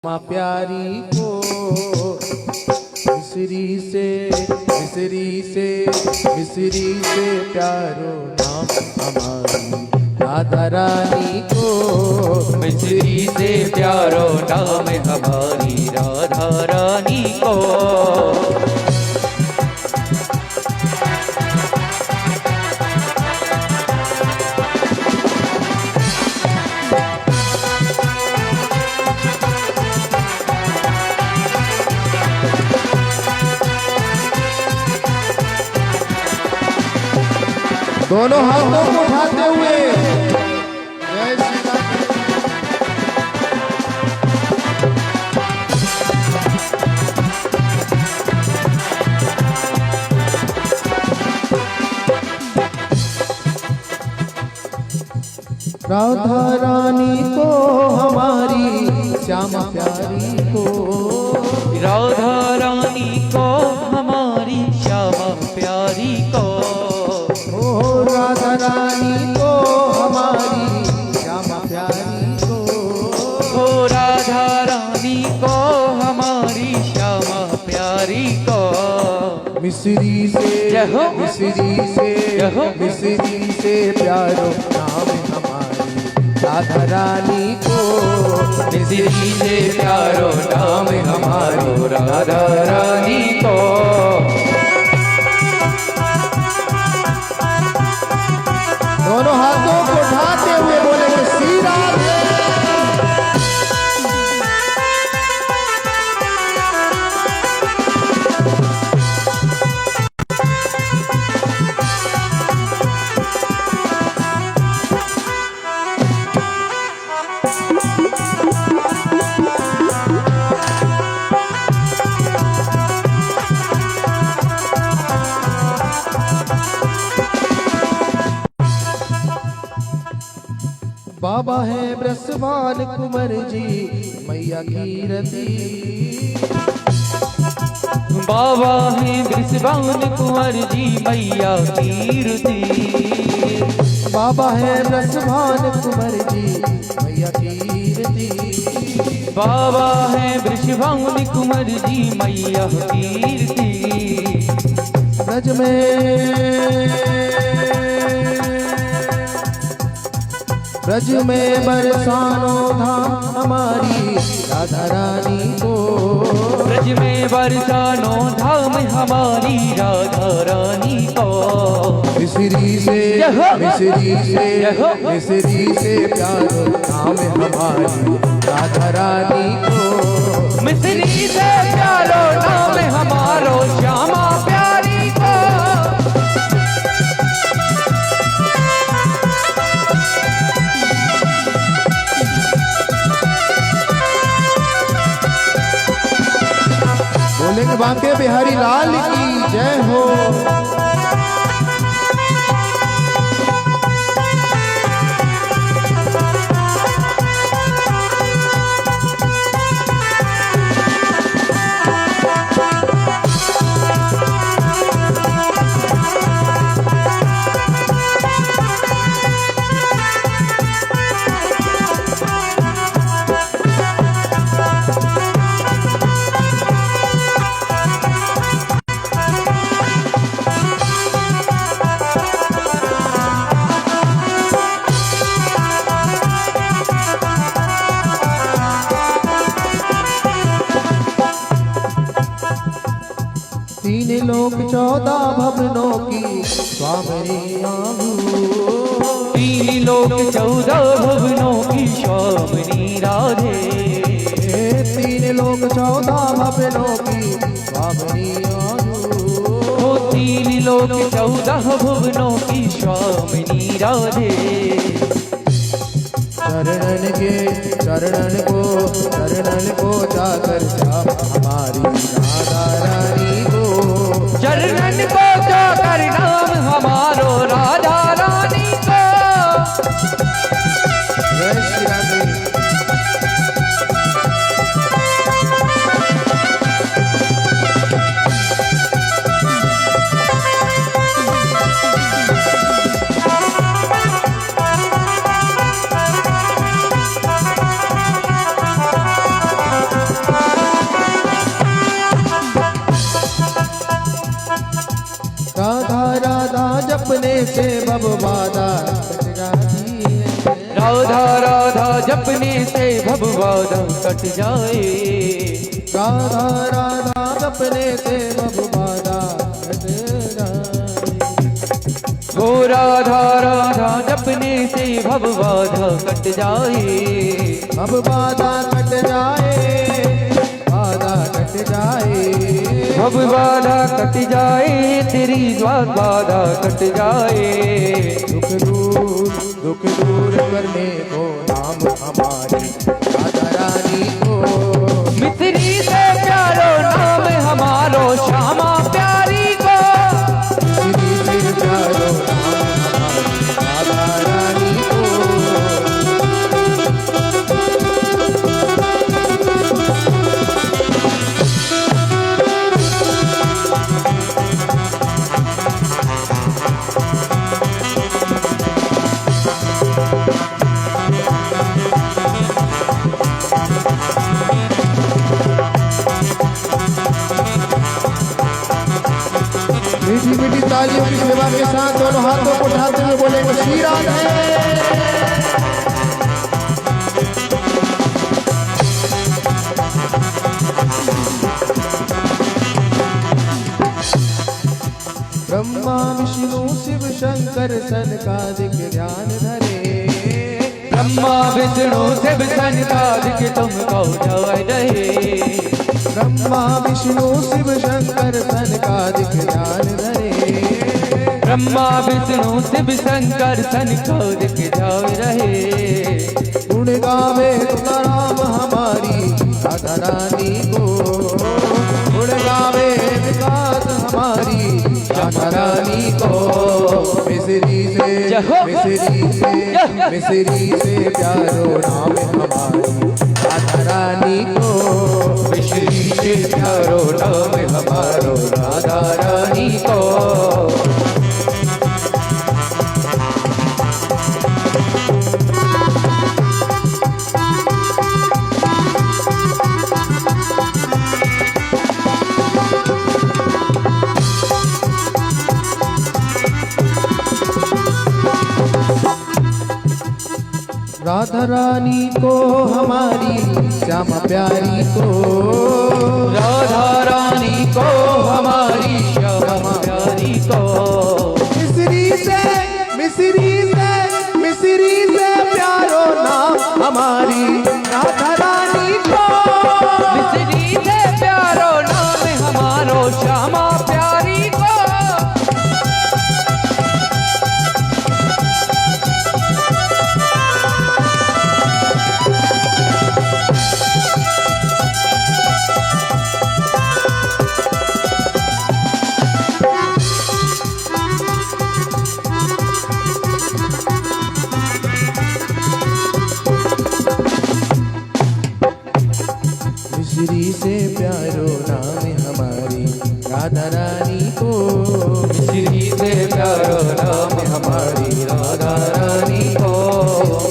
माँ प्यारी को मिसरी से प्यारो नाम हमारी राधा रानी को। मिसरी से प्यारो नाम हमारी राधा रानी को। दोनों हाथों को उठाते हुए जय श्री राम। राधा रानी को हमारी श्यामा प्यारी को। राधा रानी को हमारी श्यामा प्यारी को। राधा रानी को हमारी श्यामा प्यारी को। हो राधा रानी को हमारी श्यामा प्यारी को। मिसरी से प्यारो नाम हमारी राधा रानी को। मिसरी से प्यारो नाम हमारो राधा रानी को। दोनों हाथों को उठाते हुए बोलेंगे श्री राधे। बाबा है ब्रसवान कुंवर जी मैया की रति। बाबा है ब्रसवान कुंवर जी मैया की रति। बाबा है ब्रसवान कुंवर जी मैया की रति। बाबा है ब्रसवान कुंवर जी मैया की रति। ब्रज में बरसानो धाम हमारी राधा रानी को। ब्रज में बरसानो धाम हमारी राधा रानी को। मिसरी से प्यारो नाम हमारी राधा रानी को। मिसरी से प्यारो नाम हमारो श्यामा प्यारी को। बोलेंगे बांके बिहारी लाल की जय हो। तीन लोक 14 भवनों की स्वामी आहू। तीन लोक 14 भवनों की स्वामिनी राधे। तीन लोक 14 भवनों की स्वामिनी आहू। तीन लोक 14 भवनों की स्वामिनी राधे। चरणन को जाकर जाप हमारी राधा रानी को। चरणन को जाकर नाम हमारो राधा रानी को। जय श्री राधे। जपने से भव बाधा कट जाती है। राधा राधा जपने से भव बाधा कट जाए। राधा राधा जपने से भव बाधा कट जाए। हो राधा राधा जपने से भव बाधा कट जाए। भव बाधा कट जाए, बाधा कट जाए। भव बाधा कट जाए, तेरी स्वाद बाधा कट जाए। दुख दूर करने को नाम हमारी राधा रानी को। मिश्री से प्यारो नाम हमारो श्यामा प्यारी को। मिश्री से प्यारो नाम हमारी राधा रानी को। मीठी मीठी तालियों की सेवा के साथ दोनों हाथों को उठाते हुए बोलेंगे श्री राधे। ब्रह्मा विष्णु शिव शंकर सनकादिक ध्यान धरे। ब्रह्मा विष्णु शिव सनकादिक तुमको जय रहे। ब्रह्मा विष्णु शिव शंकर सनकादिक ध्यान धरे। ब्रह्मा विष्णु शिव शंकर सनकादिक जय रहे। गुण गावे तुकाराम हमारी राधा रानी को। गुण गावे विकास हमारी राधा रानी को। मिश्री से प्यारो नाम हमारी राधा रानी को। मिश्री से प्यारो नाम हमारो राधा रानी को। राधा रानी को हमारी श्यामा प्यारी को। राधा रानी को हमारी श्यामा प्यारी को। मिश्री से प्यारो नाम हमारी राधा रानी को। मिश्री से प्यारो नाम हमारो श्यामा प्यारी को। मिश्री से प्यारो नाम हमारी राधा रानी को। मिश्री से प्यारो नाम हमारी राधा रानी को।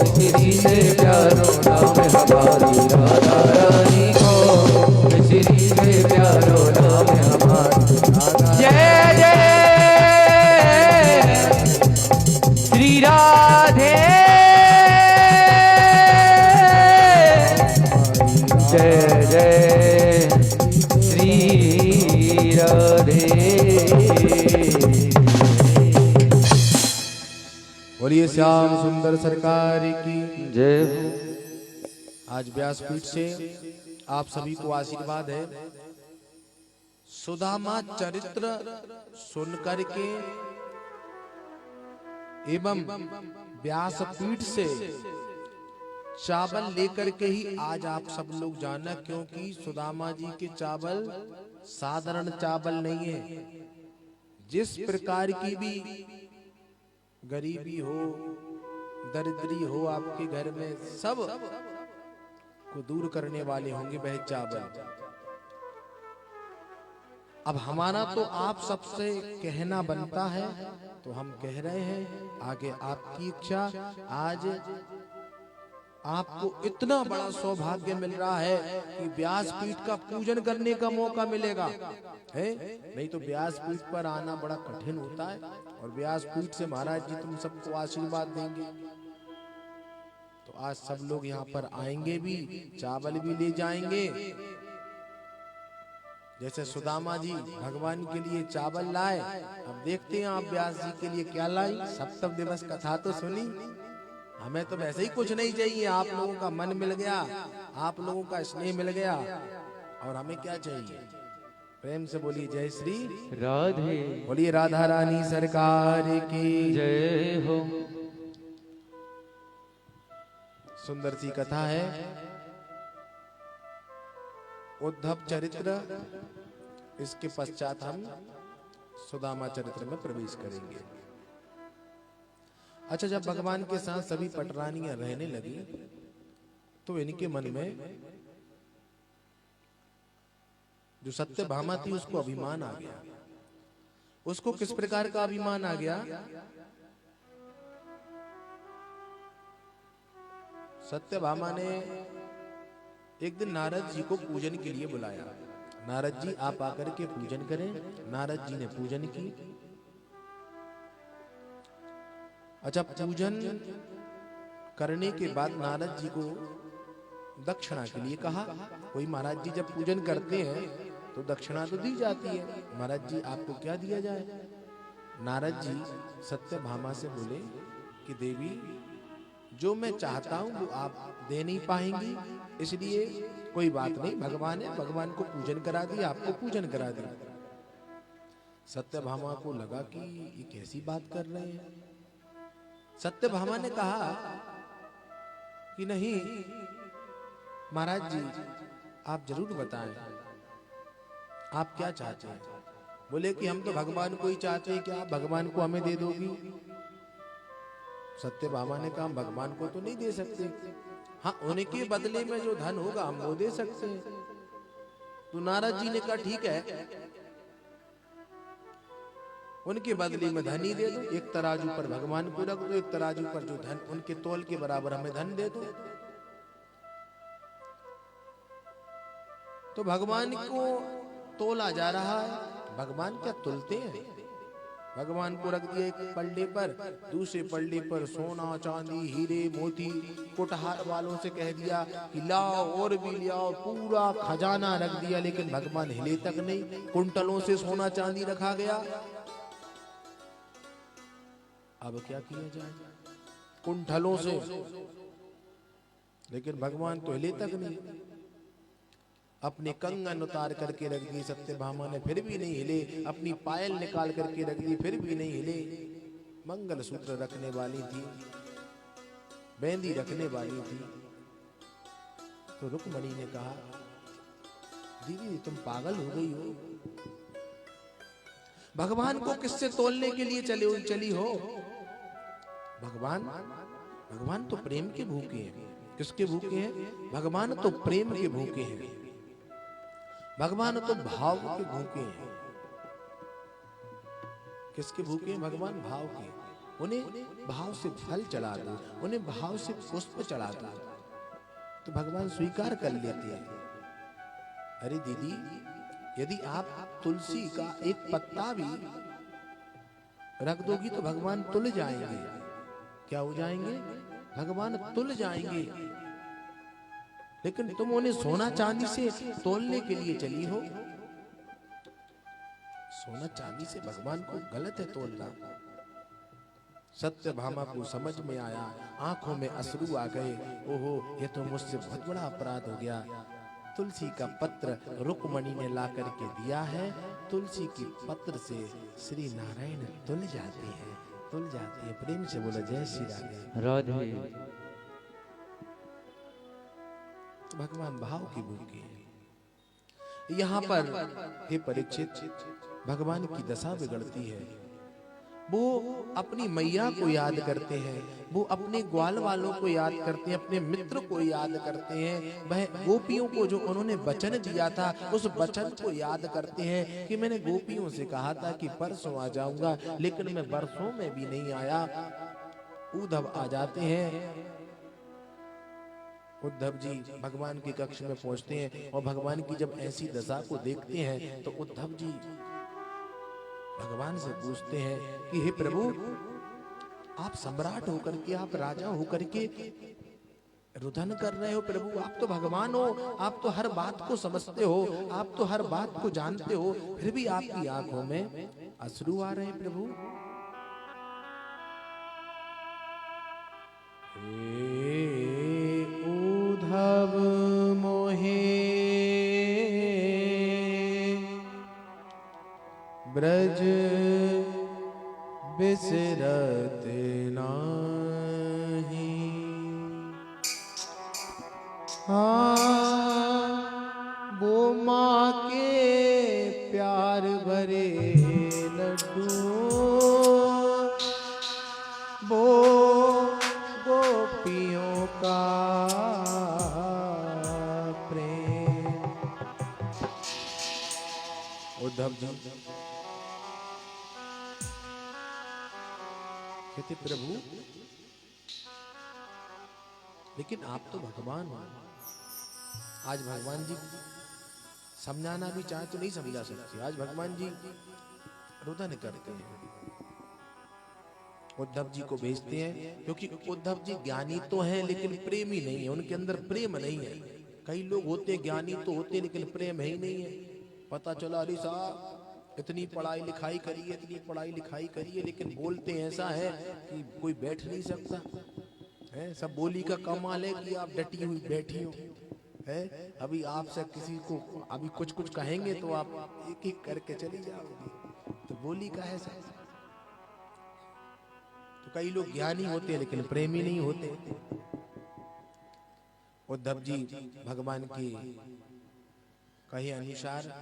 मिश्री से प्यारो नाम हमारी राधा रानी को। मिश्री से प्यारो नाम हमारी राधा। जय जय श्री राधे। जय जय श्री राधे। बोलिए श्याम सुंदर सरकार की जय। आज व्यासपीठ से आप सभी को आशीर्वाद है। सुदामा चरित्र सुनकर के एवं व्यासपीठ से चावल लेकर के ही आज आप सब लोग जाना, क्योंकि सुदामा जी के चावल साधारण चावल नहीं है। जिस प्रकार की भी गरीबी हो, दरिद्री हो आपके घर में, सब को दूर करने वाले होंगे वह चावल। अब हमारा तो आप सबसे कहना बनता है, तो हम कह रहे हैं। आगे आपकी इच्छा। आज आपको इतना बड़ा सौभाग्य मिल रहा है कि व्यासपीठ का पूजन करने का मौका मिलेगा, है? नहीं तो व्यासपीठ पर आना बड़ा कठिन होता है। और व्यासपीठ से महाराज जी तुम सबको आशीर्वाद देंगे। तो आज सब लोग यहाँ पर आएंगे भी, चावल भी ले जाएंगे। जैसे सुदामा जी भगवान के लिए चावल लाए, अब देखते हैं आप व्यास जी के लिए क्या लाई। सप्तम दिवस कथा तो सुनी, हमें तो वैसे ही कुछ नहीं चाहिए। आप लोगों का मन मिल गया, आप लोगों का स्नेह मिल गया, और हमें क्या चाहिए? प्रेम से बोलिए जय श्री राधे। बोलिए राधा रानी सरकार की जय हो। सुंदर सी कथा है, उद्धव चरित्र। इसके पश्चात हम सुदामा चरित्र में प्रवेश करेंगे। अच्छा, जब भगवान के साथ सभी पटरानियां रहने लगी तो इनके मन में जो सत्यभामा थी उसको अभिमान आ गया। उसको किस प्रकार का अभिमान आ गया? सत्यभामा ने एक दिन नारद जी को पूजन के लिए बुलाया। नारद जी आप आकर के पूजन करें। नारद जी ने पूजन की। अच्छा, पूजन करने के बाद नारद जी को दक्षिणा के लिए कहा। कोई महाराज जी जब पूजन करते हैं तो दक्षिणा तो दी जाती है। महाराज जी आपको क्या दिया जाए? नारद जी सत्यभामा से बोले कि देवी, जो मैं चाहता हूं वो आप दे नहीं पाएंगी, इसलिए कोई बात नहीं, भगवान है, भगवान को पूजन करा दिया, आपको पूजन करा दिया। सत्यभामा को लगा कि ये कैसी बात कर रहे हैं। सत्यभामा ने कहा कि नहीं महाराज जी, आप जरूर बताएं आप क्या चाहते हैं। बोले कि हम तो भगवान को ही चाहते हैं, क्या आप भगवान को हमें दे दोगी? सत्यभामा ने कहा हम भगवान को तो नहीं दे सकते, हाँ उनके बदले में जो धन होगा हम वो दे सकते हैं। तो नारद जी ने कहा ठीक है, उनके बदले में धन ही दे दो। एक तराजू पर भगवान को रख दो, एक तराजू पर जो धन उनके तौल के बराबर हमें धन दे दो। तो भगवान को तोला जा रहा है। भगवान क्या तुलते हैं? भगवान को रख दिया एक पल्ले पर, दूसरे पल्ले पर सोना चांदी हीरे मोती। कुटहार वालों से कह दिया कि लाओ और भी लाओ, पूरा खजाना रख दिया, लेकिन भगवान हिले तक नहीं। कुंटलों से सोना चांदी रखा गया। अब क्या किया जाए? कुंठलों से, लेकिन भगवान तो हिले तक नहीं। अपने कंगन उतार करके रख दी सत्यभामा ने, फिर भी नहीं हिले। अपनी पायल निकाल करके रख दी, फिर भी नहीं हिले। मंगलसूत्र रखने वाली थी, बेंदी रखने वाली थी। तो रुक्मणी ने कहा दीदी तुम पागल हो गई हो, भगवान को किससे तोलने के लिए चली हो? भगवान तो प्रेम के भूखे हैं। किसके भूखे हैं? भगवान तो प्रेम के भूखे हैं, भगवान तो भाव के भूखे हैं। किसके भूखे हैं? भगवान भाव के। उन्हें भाव से फल चढ़ा दो, उन्हें भाव से पुष्प चढ़ा दो, तो भगवान स्वीकार कर लेते हैं। अरे दीदी, यदि आप तुलसी का एक पत्ता भी रख दोगी तो भगवान तुल जाएंगे। क्या हो जाएंगे? भगवान तुल जाएंगे। लेकिन तुम उन्हें सोना चांदी से तोलने के लिए चली हो। सोना चांदी से भगवान को गलत है तोलना। सत्यभामा को समझ में आया, आंखों में अश्रु आ गए। ओहो, ये तो मुझसे बहुत बड़ा अपराध हो गया। तुलसी का पत्र रुक्मणी ने ला करके दिया है। तुलसी के पत्र से श्री नारायण तुल जाते हैं, तुल जाते हैं। प्रेम से बोला जय श्री राधे राधे। भगवान भाव की भूखे हैं। यहाँ पर हे परीक्षित, भगवान की दशा बिगड़ती है। वो अपनी मैया को याद करते हैं, वो अपने ग्वाल वालों को याद करते हैं, अपने मित्र को याद करते हैं। वह गोपियों को जो उन्होंने वचन दिया था उस वचन को याद करते हैं कि मैंने गोपियों से कहा था कि परसों आ जाऊंगा, लेकिन मैं बरसों में भी नहीं आया। उद्धव आ जाते हैं। उद्धव जी भगवान के कक्ष में पहुंचते हैं और भगवान की जब ऐसी दशा को देखते हैं तो उद्धव जी भगवान से पूछते हैं कि हे प्रभु, आप सम्राट होकर के, आप राजा होकर के रुदन कर रहे हो प्रभु, आप तो भगवान हो, आप तो हर बात को समझते हो, आप तो हर बात को जानते हो, फिर भी आपकी आंखों में अश्रु आ रहे हैं प्रभु। हे उद्धव मोहे ब्रज बिसरत नाही, हाँ वो माँ के प्यार भरे लड्डू, वो गोपियों का प्रेम। उद्धव जी कहते प्रभु, लेकिन आप तो भगवान हो। आज भगवान जी समझाना भी चाहे तो नहीं समझा सकते। आज भगवान जी रुदन करते हैं, उद्धव जी को भेजते हैं, क्योंकि उद्धव जी ज्ञानी तो हैं लेकिन प्रेमी नहीं है, उनके अंदर प्रेम नहीं है। कई लोग होते ज्ञानी तो होते लेकिन प्रेम है ही नहीं है। पता चला अरे साहब इतनी पढ़ाई लिखाई करिए, इतनी पढ़ाई लिखाई करिए, लेकिन बोलते ऐसा है कि कोई बैठ नहीं सकता है। सब बोली का कमाल है कि आप डटी हुई बैठी हो है। अभी आपसे किसी को अभी कुछ कुछ कहेंगे तो आप एक एक करके चली जाओगे, तो बोली का है सब। तो कई लोग ज्ञानी होते हैं लेकिन प्रेमी नहीं होते। उद्धव जी भगवान के कहे अनुसार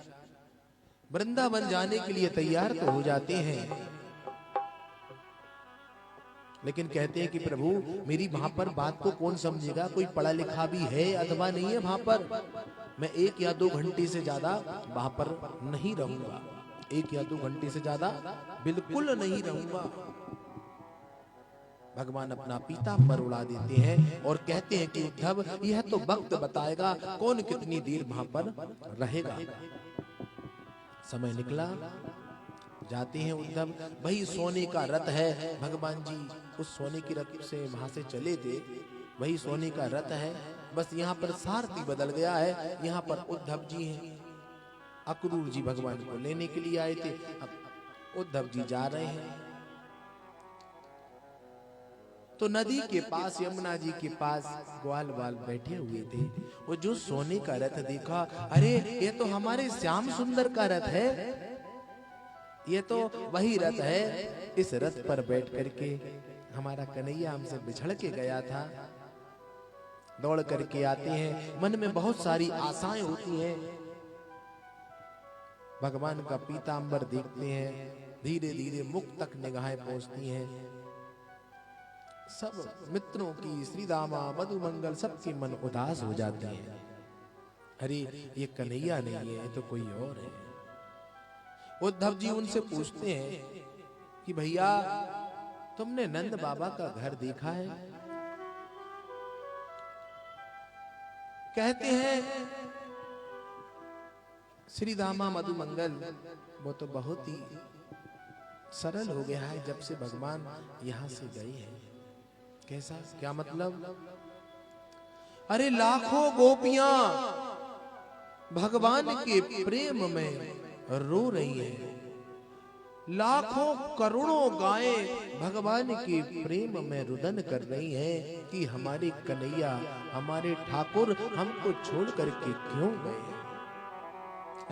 वृंदावन जाने के लिए तैयार तो हो जाते हैं, लेकिन कहते हैं कि प्रभु मेरी वहां पर बात को कौन समझेगा, कोई पढ़ा लिखा भी है अथवा नहीं है वहां पर। मैं 1 या 2 घंटे से ज्यादा वहां पर नहीं रहूंगा, 1 या 2 घंटे से ज्यादा बिल्कुल नहीं रहूंगा। भगवान अपना पीतांबर उड़ा देते हैं और कहते हैं कि उद्धव यह तो वक्त बताएगा कौन कितनी देर वहां पर रहेगा। समय निकला, जाते हैं उद्धव। वही सोने का रथ है, भगवान जी उस सोने की रथ से वहां से चले थे, वही सोने का रथ है। बस यहाँ पर सारथी बदल गया है। यहाँ पर उद्धव जी हैं, अक्रूर जी भगवान को लेने के लिए आए थे, अब उद्धव जी जा रहे हैं। तो नदी के पास, यमुना जी के पास ग्वाल बाल बैठे हुए थे। वो जो सोने का रथ देखा, अरे ये तो हमारे श्याम सुंदर का रथ है, ये तो वही रथ है। इस रथ पर बैठ करके हमारा कन्हैया हमसे बिछड़ के गया था। दौड़ करके आते हैं, मन में बहुत सारी आशाएं होती हैं। भगवान का पीतांबर देखते हैं, धीरे धीरे मुख तक निगाहें पहुंचती हैं। सब मित्रों की, श्री दामा मधुमंगल, सबके मन उदास हो जाते हैं। अरे ये कन्हैया नहीं है, ये तो कोई और है। उद्धव जी उनसे पूछते हैं कि भैया तुमने नंद बाबा का घर देखा है? कहते हैं श्री दामा मधुमंगल वो तो बहुत ही सरल हो गया है जब से भगवान यहां से गए हैं। कैसा, क्या मतलब? अरे लाखों गोपियां भगवान के प्रेम में रो रही हैं, लाखों करोड़ों गायें भगवान के प्रेम में रुदन कर रही हैं कि हमारे कन्हैया, हमारे ठाकुर हमको छोड़ करके क्यों गए?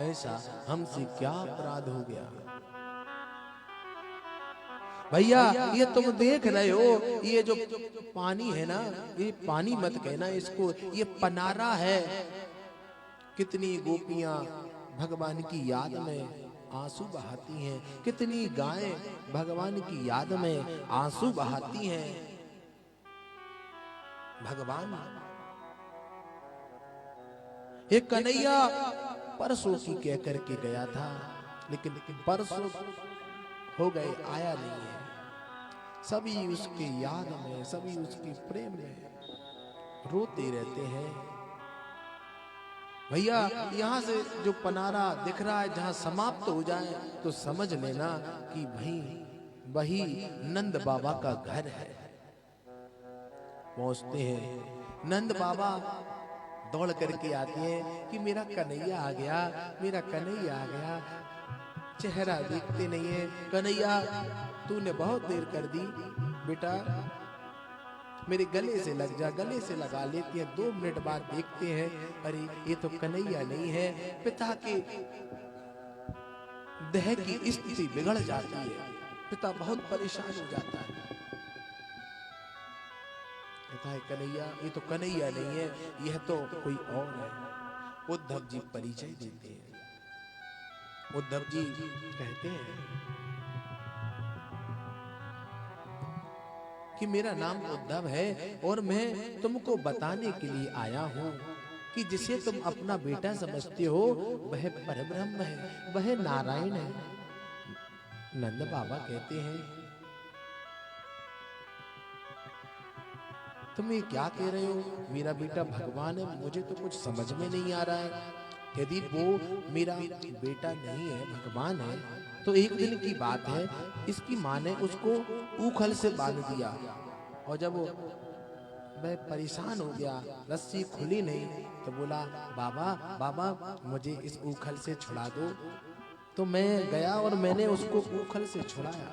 ऐसा हमसे क्या अपराध हो गया? भैया ये तुम देख रहे हो, ये जो पानी है ना, ये पानी मत कहना इसको, ये पनारा है। कितनी गोपियां भगवान की याद में आंसू बहाती हैं, कितनी गायें भगवान की याद में आंसू बहाती हैं। भगवान ये कन्हैया परसों की कह करके गया था, लेकिन परसों हो गए, आया नहीं है। सभी उसके याद में, सभी उसके प्रेम में रोते रहते हैं। भैया यहाँ से जो पनारा दिख रहा है जहाँ समाप्त हो जाए तो समझ लेना कि वही नंद बाबा का घर है। पहुंचते हैं, नंद बाबा दौड़ करके आते हैं कि मेरा कन्हैया आ गया, मेरा कन्हैया आ गया। चेहरा देखते नहीं है। कन्हैया तूने बहुत देर कर दी बेटा, मेरे गले से लग जा। गले से लगा लेती है। 2 मिनट बाद देखते हैं, अरे ये तो कन्हैया नहीं है। पिता के देह की स्थिति बिगड़ जाती है। पिता बहुत परेशान हो जाता है। कहता है कन्हैया ये तो कन्हैया नहीं है, यह तो कोई और है। उद्धव जी परिचय देते हैं। उद्धव जी कहते हैं कि मेरा नाम उद्धव है और मैं तुमको बताने के लिए आया हूं कि जिसे तुम अपना बेटा समझते हो वह परब्रह्म है, वह नारायण है। नंद बाबा कहते हैं तुम ये क्या कह रहे हो? मेरा बेटा भगवान है, मुझे तो कुछ समझ में नहीं आ रहा है। यदि वो मेरा बेटा नहीं है, भगवान है, तो एक दिन की बात है, इसकी माँ ने उसको ऊखल से बांध दिया और जब वह परेशान हो गया, रस्सी खुली नहीं, तो बोला बाबा बाबा मुझे इस ऊखल से छुड़ा दो। तो मैं गया और मैंने उसको ऊखल से छुड़ाया।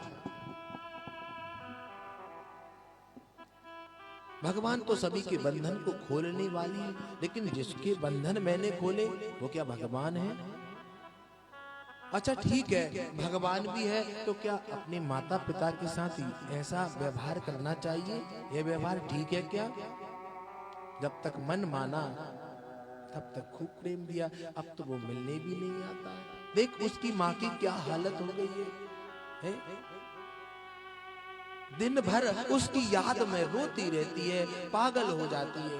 भगवान तो सभी के बंधन को खोलने वाली है, लेकिन जिसके बंधन मैंने खोले वो क्या भगवान है? अच्छा ठीक है, भगवान भी है तो क्या अपने माता पिता के साथ ऐसा व्यवहार करना चाहिए? यह व्यवहार ठीक है क्या? जब तक मन माना तब तक खूब प्रेम दिया, अब तो वो मिलने भी नहीं आता है। देख उसकी माँ की क्या हालत हो गई है? दिन भर उसकी याद में रोती रहती है, पागल हो जाती है,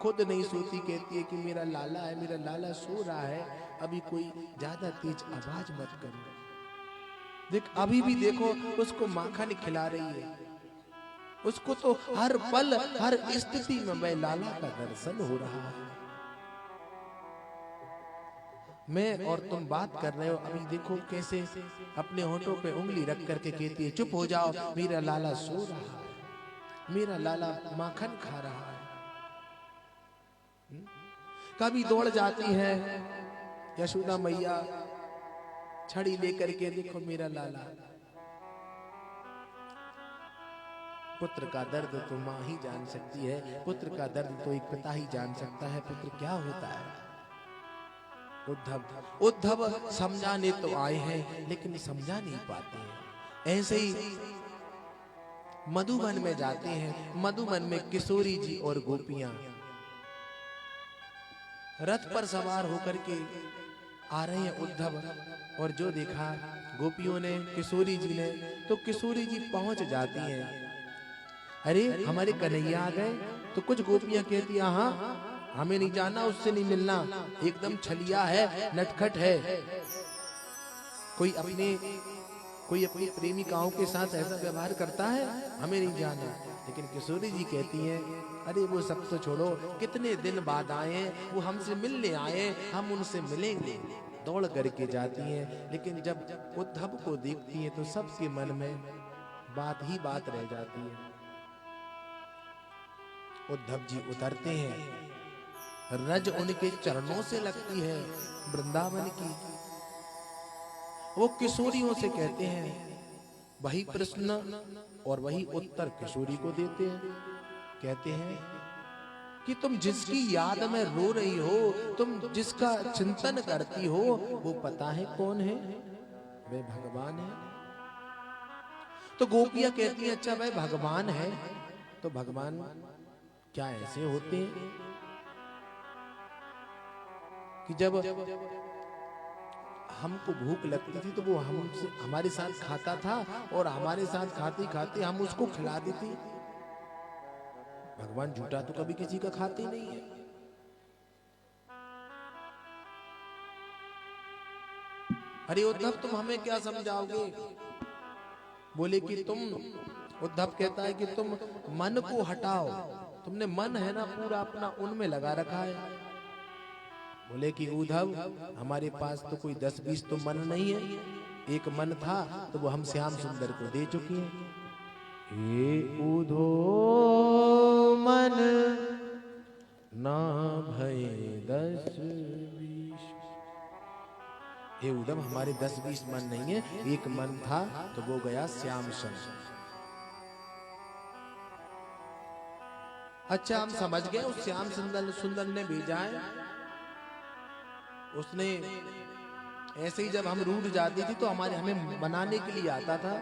खुद नहीं सोती, कहती है कि मेरा लाला है, मेरा लाला सो रहा है, अभी कोई ज्यादा तेज आवाज मत करो। देख अभी भी देखो उसको माखन खिला रही है, उसको तो हर पल हर स्थिति में वह लाला का दर्शन हो रहा है। मैं और तुम बात कर रहे हो, अभी देखो कैसे अपने होठों पे उंगली रख करके कहती है चुप हो जाओ, मेरा लाला सो रहा है, मेरा लाला माखन खा रहा है। कभी दौड़ जाती है यशोदा मैया छड़ी लेकर के, देखो मेरा लाला। पुत्र का दर्द तो माँ ही जान सकती है, पुत्र का दर्द तो एक पिता ही जान सकता है, पुत्र क्या होता है। उद्धव समझाने तो आए हैं लेकिन समझा नहीं पाते हैं। ऐसे ही मधुबन में जाते हैं। मधुबन में किशोरी जी और गोपियां रथ पर सवार होकर के आ रहे हैं उद्धव, और जो देखा गोपियों ने, किशोरी जी ने, तो किशोरी जी पहुंच जाती हैं। अरे हमारे कन्हैया आ गए। तो कुछ गोपियां कहती हैं हाँ हमें नहीं जाना, उससे नहीं मिलना, एकदम छलिया है, नटखट है, कोई अपनी प्रेमिकाओं के साथ ऐसा व्यवहार करता है, हमें नहीं जाना। लेकिन किशोरी जी कहती हैं अरे वो सब तो छोड़ो, कितने दिन बाद आए हैं, वो हमसे मिलने आए, हम उनसे मिलेंगे। दौड़ करके जाती हैं, लेकिन जब उद्धव को देखती हैं तो सबके मन में बात ही बात रह जाती है। उद्धव जी उतरते हैं, रज उनके चरणों से लगती है वृंदावन की। वो किशोरियों से कहते हैं वही प्रश्न और वही उत्तर किशोरी को देते हैं। कहते हैं कि तुम जिसकी याद में रो रही हो, तुम जिसका चिंतन करती हो, वो पता है कौन है? वे भगवान है। तो गोपियां कहती हैं अच्छा वह भगवान है, तो भगवान क्या ऐसे होते हैं कि जब हमको भूख लगती थी तो वो हमसे हमारे साथ खाता था और हमारे साथ खाते खाते हम उसको खिला देते। भगवान झूठा तो कभी किसी का खाते नहीं है। अरे उद्धव तुम हमें क्या समझाओगे? बोले कि तुम, उद्धव कहता है कि तुम मन को हटाओ, तुमने मन है ना पूरा अपना उनमें लगा रखा है। बोले कि उद्धव हमारे पास तो कोई 10-20 तो मन नहीं है, एक मन था तो वो हम श्याम सुंदर को दे चुके हैं। हे उधो मन ना भय 10-20। हे उद्धव हमारे 10-20 मन नहीं है, एक मन था तो वो गया श्याम सुंदर। अच्छा हम समझ गए उस श्याम सुंदर ने भेजा है। उसने ऐसे ही जब हम रूठ जाती थी तो हमें बनाने के लिए आता था,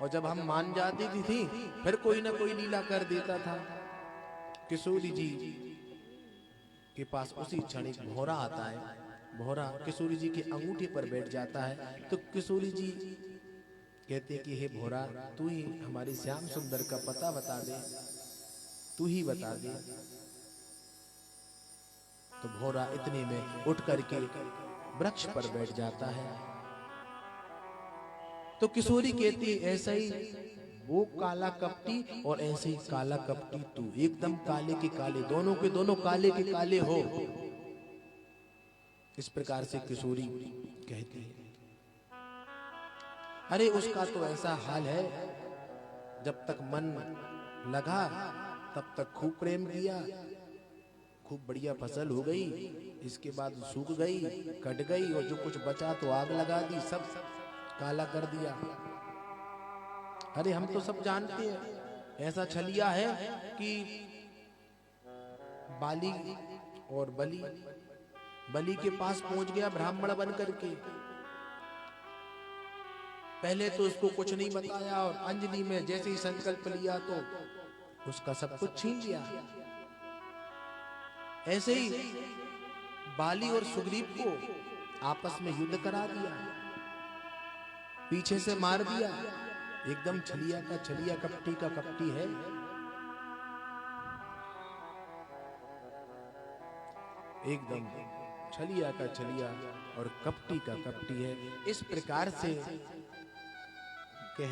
और जब हम मान जाती थी फिर कोई ना कोई लीला कर देता था। किशोरी जी के पास उसी क्षण एक भौरा आता है। भौरा किशोरी जी के अंगूठे पर बैठ जाता है तो किशोरी जी कहते कि हे भौरा तू ही हमारे श्याम सुंदर का पता बता दे, तू ही बता दे। तो भौरा इतने में उठ करके वृक्ष पर बैठ जाता है। तो किशोरी कहती ऐसा ही वो काला कपटी और ऐसे ही काला कपटी तू, एकदम काले के काले, दोनों के दोनों काले के काले हो। इस प्रकार से किशोरी कहती है। अरे उसका तो ऐसा हाल है, जब तक मन लगा तब तक खूब प्रेम किया, खूब बढ़िया फसल हो गई, इसके बाद सूख गई, कट गई, और जो कुछ बचा तो आग लगा दी, सब काला कर दिया। अरे हम तो सब जानते हैं ऐसा छलिया है कि बाली और बलि के पास पहुंच गया ब्राह्मण बन करके। पहले तो उसको कुछ नहीं बताया और अंजलि में जैसे ही संकल्प लिया तो उसका सब कुछ छीन लिया। ऐसे ही बाली और सुग्रीव को आपस में युद्ध करा दिया, पीछे से मार दिया। एकदम छलिया का छलिया, कपटी का कपटी है। एकदम छलिया का छलिया और कपटी का कपटी है। इस प्रकार से कहते